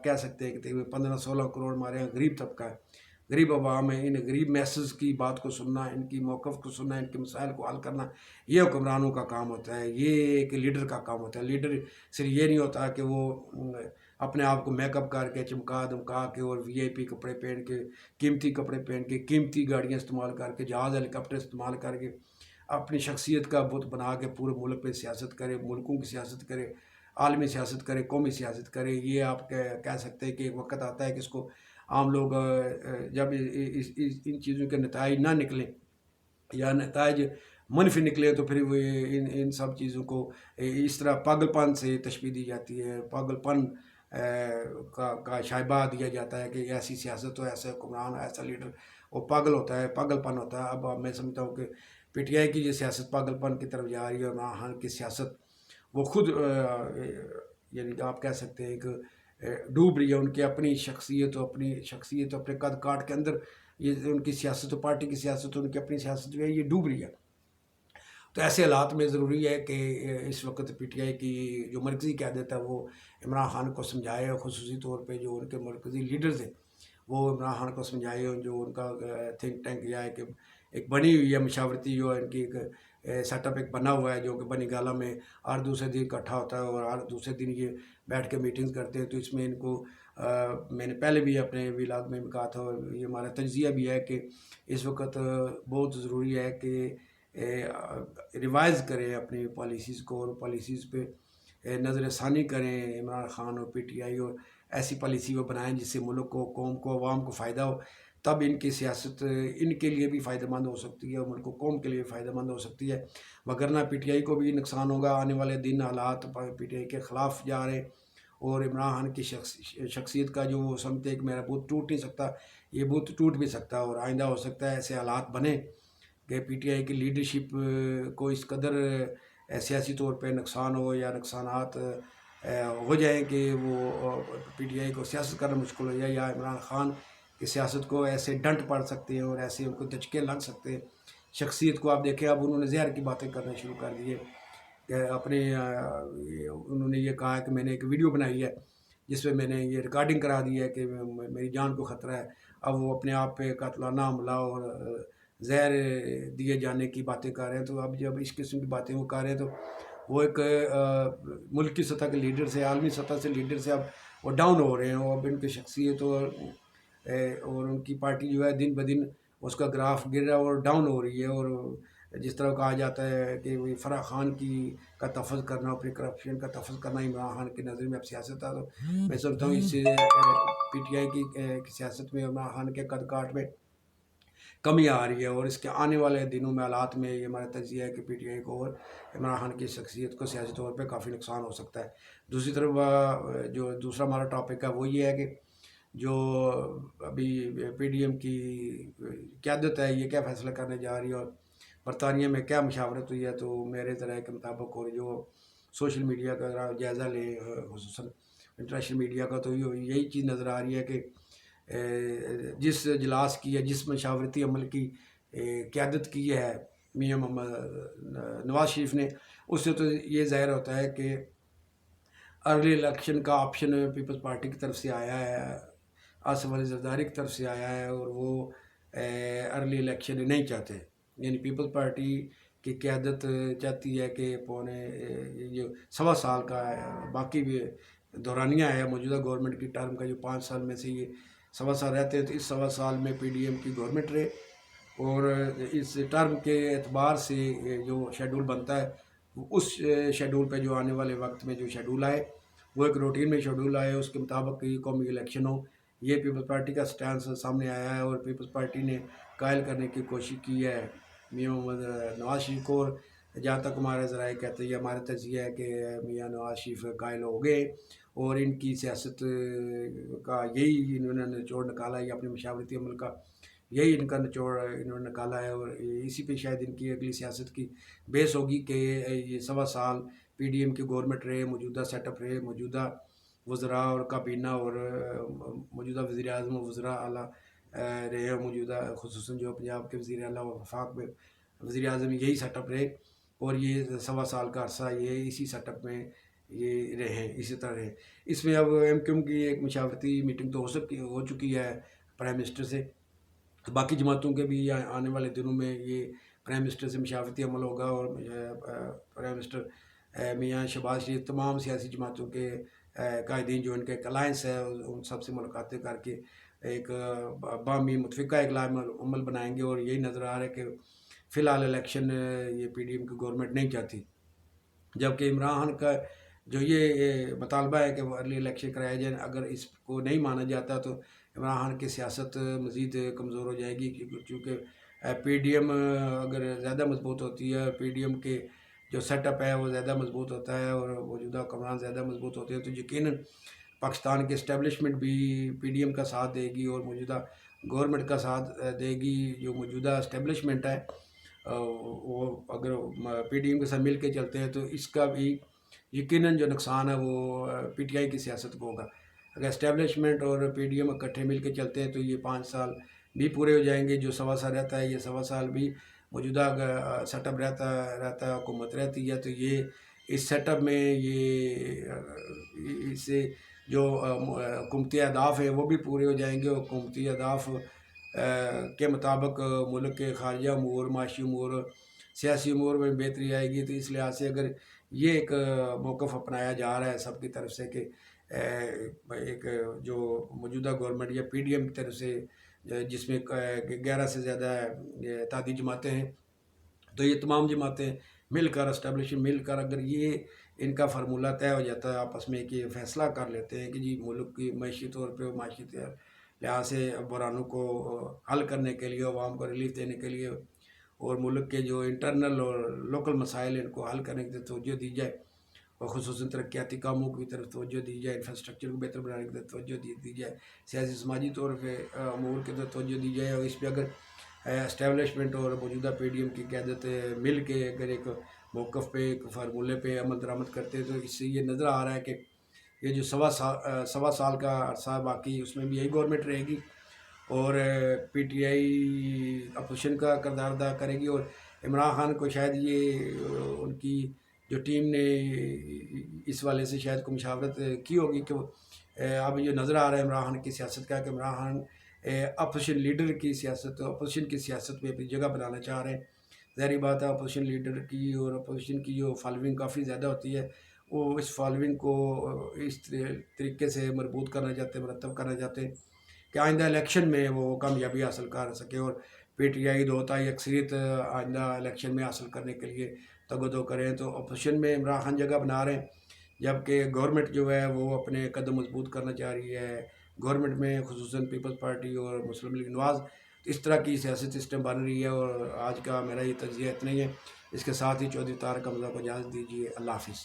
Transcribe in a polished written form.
آپ کہہ سکتے ہیں کہ 15-16 کروڑ ہمارے یہاں غریب طبقہ ہے، غریب عوام ہے. ان غریب میسز کی بات کو سننا، ان کی موقف کو سننا، ان کے مسائل کو حل کرنا، یہ حکمرانوں کا کام ہوتا ہے، یہ ایک لیڈر کا کام ہوتا ہے. لیڈر صرف یہ نہیں ہوتا کہ وہ اپنے آپ کو میک اپ کر کے چمکا دمکا کے اور وی آئی پی کپڑے پہن کے، قیمتی کپڑے پہن کے، قیمتی گاڑیاں استعمال کر کے، جہاز ہیلی کاپٹر استعمال کر کے اپنی شخصیت کا بت بنا کے پورے ملک پہ سیاست کرے، ملکوں کی سیاست کرے، عالمی سیاست کرے، قومی سیاست کرے. یہ آپ کہہ سکتے ہیں کہ ایک وقت آتا ہے کہ اس کو عام لوگ جب ان چیزوں کے نتائج نہ نکلیں یا نتائج منفی نکلے تو پھر وہ ان سب چیزوں کو اس طرح پاگل پن سے تشبیہ دی جاتی ہے، پاگل پن کا شائبہ دیا جاتا ہے کہ ایسی سیاست ہو، ایسا حکمران، ایسا لیڈر وہ پاگل ہوتا ہے، پاگل پن ہوتا ہے. اب میں سمجھتا ہوں کہ پی ٹی آئی کی یہ سیاست پاگل پن کی طرف جا رہی ہے، اور عمران خان کی سیاست وہ خود یعنی آپ کہہ سکتے ہیں کہ ڈوب رہی ہے. ان کی اپنی شخصیت اپنے قد کاٹ کے اندر یہ ان کی سیاست و پارٹی کی سیاست، ان کی اپنی سیاست جو ہے یہ ڈوب رہی ہے. تو ایسے حالات میں ضروری ہے کہ اس وقت پی ٹی آئی کی جو مرکزی قیادت ہے وہ عمران خان کو سمجھائے، خصوصی طور پہ جو ان کے مرکزی لیڈرز ہیں وہ عمران خان کو سمجھائے. جو ان کا تھنک ٹینک یا ایک بنی ہوئی ہے مشاورتی، جو ان کی ایک سیٹ اپ ایک بنا ہوا ہے جو کہ بنی گالہ میں ہر دوسرے دن اکٹھا ہوتا ہے اور ہر دوسرے دن یہ بیٹھ کے میٹنگز کرتے ہیں. تو اس میں ان کو میں نے پہلے بھی اپنے ویلاگ میں کہا تھا، اور یہ ہمارا تجزیہ بھی ہے کہ اس وقت بہت ضروری ہے کہ ریوائز کریں اپنی پالیسیز کو، اور پالیسیز پہ نظر ثانی کریں عمران خان اور پی ٹی آئی، اور ایسی پالیسی وہ بنائیں جس سے ملک کو، قوم کو، عوام کو فائدہ ہو. تب ان کی سیاست ان کے لیے بھی فائدہ مند ہو سکتی ہے اور ملک و قوم کے لیے فائدہ مند ہو سکتی ہے. وگرنہ پی ٹی آئی کو بھی نقصان ہوگا. آنے والے دن حالات پی ٹی آئی کے خلاف جا رہے ہیں، اور عمران خان کی شخصیت کا جو وہ سمجھتے ہیں کہ میرا بت ٹوٹ نہیں سکتا، یہ بت ٹوٹ بھی سکتا ہے. اور آئندہ ہو سکتا ہے ایسے حالات بنے کہ پی ٹی آئی کی لیڈرشپ کو اس قدر سیاسی طور پہ نقصان ہو یا نقصانات ہو جائیں کہ وہ پی ٹی آئی کو سیاست کرنا مشکل ہو جائے، یا عمران خان کی سیاست کو ایسے ڈنٹ پڑ سکتے ہیں اور ایسے ان کو دھچکے لگ سکتے ہیں. شخصیت کو آپ دیکھیں، اب انہوں نے زہر کی باتیں کرنا شروع کر دی ہے کہ انہوں نے یہ کہا کہ میں نے ایک ویڈیو بنائی ہے جس پہ میں نے یہ ریکارڈنگ کرا دی ہے کہ میری جان کو خطرہ ہے. اب وہ اپنے آپ پہ قاتلانہ حملہ اور زہر دیے جانے کی باتیں کر رہے ہیں. تو اب جب اس قسم کی باتیں وہ کر رہے ہیں تو وہ ایک ملکی سطح کے لیڈر سے، عالمی سطح سے لیڈر سے اب وہ ڈاؤن ہو رہے ہیں. اب ان کی شخصیت اور ان کی پارٹی جو ہے دن بدن اس کا گراف گر رہا ہے اور ڈاؤن ہو رہی ہے. اور جس طرح کہا جاتا ہے کہ فرح خان کا تفظ کرنا، اپنی کرپشن کا تفظ کرنا عمران خان کی نظر میں اب سیاست ہے. تو میں سمجھتا ہوں اس سے پی ٹی آئی کی سیاست میں عمران خان کے قد کاٹ میں کمی آ رہی ہے، اور اس کے آنے والے دنوں میں حالات میں یہ ہمارا تجزیہ ہے کہ پی ٹی آئی کو اور عمران خان کی شخصیت کو سیاسی طور پہ کافی نقصان ہو سکتا ہے. دوسری طرف جو دوسرا ہمارا ٹاپک ہے وہ یہ ہے کہ جو ابھی پی ڈی ایم کی قیادت ہے یہ کیا فیصلہ کرنے جا رہی ہے، اور برطانیہ میں کیا مشاورت ہوئی ہے. تو میرے ذرائع کے مطابق، اور جو سوشل میڈیا کا جائزہ لیں خصوصاً انٹرنیشنل میڈیا کا، تو یہی چیز نظر آ رہی ہے کہ جس اجلاس کی یا جس مشاورتی عمل کی قیادت کی ہے میاں محمد نواز شریف نے، اس سے تو یہ ظاہر ہوتا ہے کہ ارلی الیکشن کا آپشن پیپلز پارٹی کی طرف سے آیا ہے، آصف علی زرداری کی طرف سے آیا ہے، اور وہ ارلی الیکشن نہیں چاہتے. یعنی پیپلز پارٹی کی قیادت چاہتی ہے کہ جو 1.25 سال کا باقی بھی دورانیہ ہے موجودہ گورنمنٹ کی ٹرم کا، جو 5 سال میں سے یہ 1.25 سال رہتے ہیں، تو اس 1.25 سال میں پی ڈی ایم کی گورنمنٹ رہے. اور اس ٹرم کے اعتبار سے جو شیڈول بنتا ہے اس شیڈول پہ جو آنے والے وقت میں جو شیڈول آئے وہ ایک روٹین میں شیڈول آئے، اس کے مطابق یہ قومی الیکشن ہو. یہ پیپلز پارٹی کا سٹینس سامنے آیا ہے، اور پیپلز پارٹی نے قائل کرنے کی کوشش کی ہے میاں محمد نواز شریف کو. اور جہاں تک ہمارے ذرائع کہتے ہیں، یہ ہمارا تجزیہ ہے کہ میاں نواز شریف قائل ہو گئے، اور ان کی سیاست کا یہی انہوں نے نچوڑ نکالا ہے، اپنے مشاورتی عمل کا یہی ان کا نچوڑ انہوں نے نکالا ہے. اور اسی پہ شاید ان کی اگلی سیاست کی بیس ہوگی کہ یہ 1.25 سال پی ڈی ایم کی گورنمنٹ رہے، موجودہ سیٹ اپ رہے، موجودہ وزراء اور کابینہ اور موجودہ وزیر اعظم و وزراء اعلیٰ رہے، موجودہ خصوصاً جو پنجاب کے وزیر اعلیٰ و وفاق میں وزیر اعظم یہی سیٹ اپ رہے. اور یہ 1.25 سال کا عرصہ یہ اسی سیٹ اپ میں یہ رہیں اسی طرح رہیں. اس میں اب MQM کی ایک مشاورتی میٹنگ تو ہو چکی ہے پرائم منسٹر سے. باقی جماعتوں کے بھی آنے والے دنوں میں یہ پرائم منسٹر سے مشاورتی عمل ہوگا، اور پرائم منسٹر میاں شہباز شریف تمام سیاسی جماعتوں کے قائدین جو ان کے الائنس ہے ان سب سے ملاقاتیں کر کے ایک باہمی متفقہ اقدام عمل بنائیں گے. اور یہی نظر آ رہا ہے کہ فی الحال الیکشن یہ PDM کی گورنمنٹ نہیں چاہتی، جبکہ عمران خان کا جو یہ مطالبہ ہے کہ وہ ارلی الیکشن کرائے جائیں، اگر اس کو نہیں مانا جاتا تو عمران خان کی سیاست مزید کمزور ہو جائے گی. چونکہ PDM اگر زیادہ مضبوط ہوتی ہے، PDM کے جو سیٹ اپ ہے وہ زیادہ مضبوط ہوتا ہے اور موجودہ حکمران زیادہ مضبوط ہوتے ہیں، تو یقیناً پاکستان کی اسٹیبلشمنٹ بھی PDM کا ساتھ دے گی اور موجودہ گورنمنٹ کا ساتھ دے گی. جو موجودہ اسٹیبلشمنٹ ہے وہ اگر PDM کے ساتھ مل کے چلتے ہیں تو اس کا بھی یقیناً جو نقصان ہے وہ PTI کی سیاست کو ہوگا. اگر اسٹیبلشمنٹ اور PDM اکٹھے مل کے چلتے ہیں تو یہ 5 سال بھی پورے ہو جائیں گے. جو 1.25 سال رہتا ہے، یہ 1.25 سال بھی موجودہ سیٹ اپ رہتا ہے، حکومت رہتی ہے، تو یہ اس سیٹ اپ میں یہ اس سے جو حکومتی اہداف ہیں وہ بھی پورے ہو جائیں گے. حکومتی اہداف کے مطابق ملک کے خارجہ امور، معاشی امور، سیاسی امور میں بہتری آئے گی. تو اس لحاظ سے اگر یہ ایک موقف اپنایا جا رہا ہے سب کی طرف سے کہ ایک جو موجودہ گورنمنٹ یا PDM کی طرف سے جس میں 11 سے زیادہ اتحادی جماعتیں ہیں، تو یہ تمام جماعتیں مل کر اسٹیبلشمنٹ مل کر اگر یہ ان کا فارمولہ طے ہو جاتا ہے، آپس میں کہ فیصلہ کر لیتے ہیں کہ جی ملک کی معاشی طور پہ معاشی لحاظ سے بحرانوں کو حل کرنے کے لیے، عوام کو ریلیف دینے کے لیے، اور ملک کے جو انٹرنل اور لوکل مسائل ان کو حل کرنے کی توجہ دی جائے، اور خصوصاً ترقیاتی کاموں کی طرف توجہ دی جائے، انفراسٹرکچر کو بہتر بنانے کی طرف توجہ دی جائے، سیاسی سماجی طور پہ امور کی طرف توجہ دی جائے. اور اس پہ اگر اسٹیبلشمنٹ اور موجودہ PDM کی قیادت مل کے اگر ایک موقف پہ، ایک فارمولے پہ عمل درآمد کرتے ہیں، تو اس سے یہ نظر آ رہا ہے کہ یہ جو 1.25 سال کا عرصہ باقی اس میں بھی یہی گورنمنٹ رہے گی، اور PTI اپوزیشن کا کردار ادا کرے گی. اور عمران خان کو شاید یہ ان کی جو ٹیم نے اس والے سے شاید کو مشاورت کی ہوگی کہ اب یہ نظر آ رہا ہے عمران خان کی سیاست کا کہ عمران خان اپوزیشن لیڈر کی سیاست، اپوزیشن کی سیاست میں اپنی جگہ بنانا چاہ رہے ہیں. ظاہری بات ہے اپوزیشن لیڈر کی اور اپوزیشن کی جو فالوئنگ کافی زیادہ ہوتی ہے، وہ اس فالوئنگ کو اس طریقے سے مربوط کرنا چاہتے ہیں، مرتب کرنا چاہتے ہیں کہ آئندہ الیکشن میں وہ کامیابی حاصل کر سکے، اور PTI 2/3 اکثریت آئندہ الیکشن میں حاصل کرنے کے لیے تگ و دو کریں. تو اپوزیشن میں عمران خان جگہ بنا رہے ہیں، جبکہ گورنمنٹ جو ہے وہ اپنے قدم مضبوط کرنا چاہ رہی ہے. گورنمنٹ میں خصوصاً پیپلز پارٹی اور مسلم لیگ نواز اس طرح کی سیاسی سسٹم بن رہی ہے. اور آج کا میرا یہ تجزیہ اتنا ہی ہے. اس کے ساتھ ہی چودھری طارق حمزہ کو اجازت دیجیے. اللہ حافظ.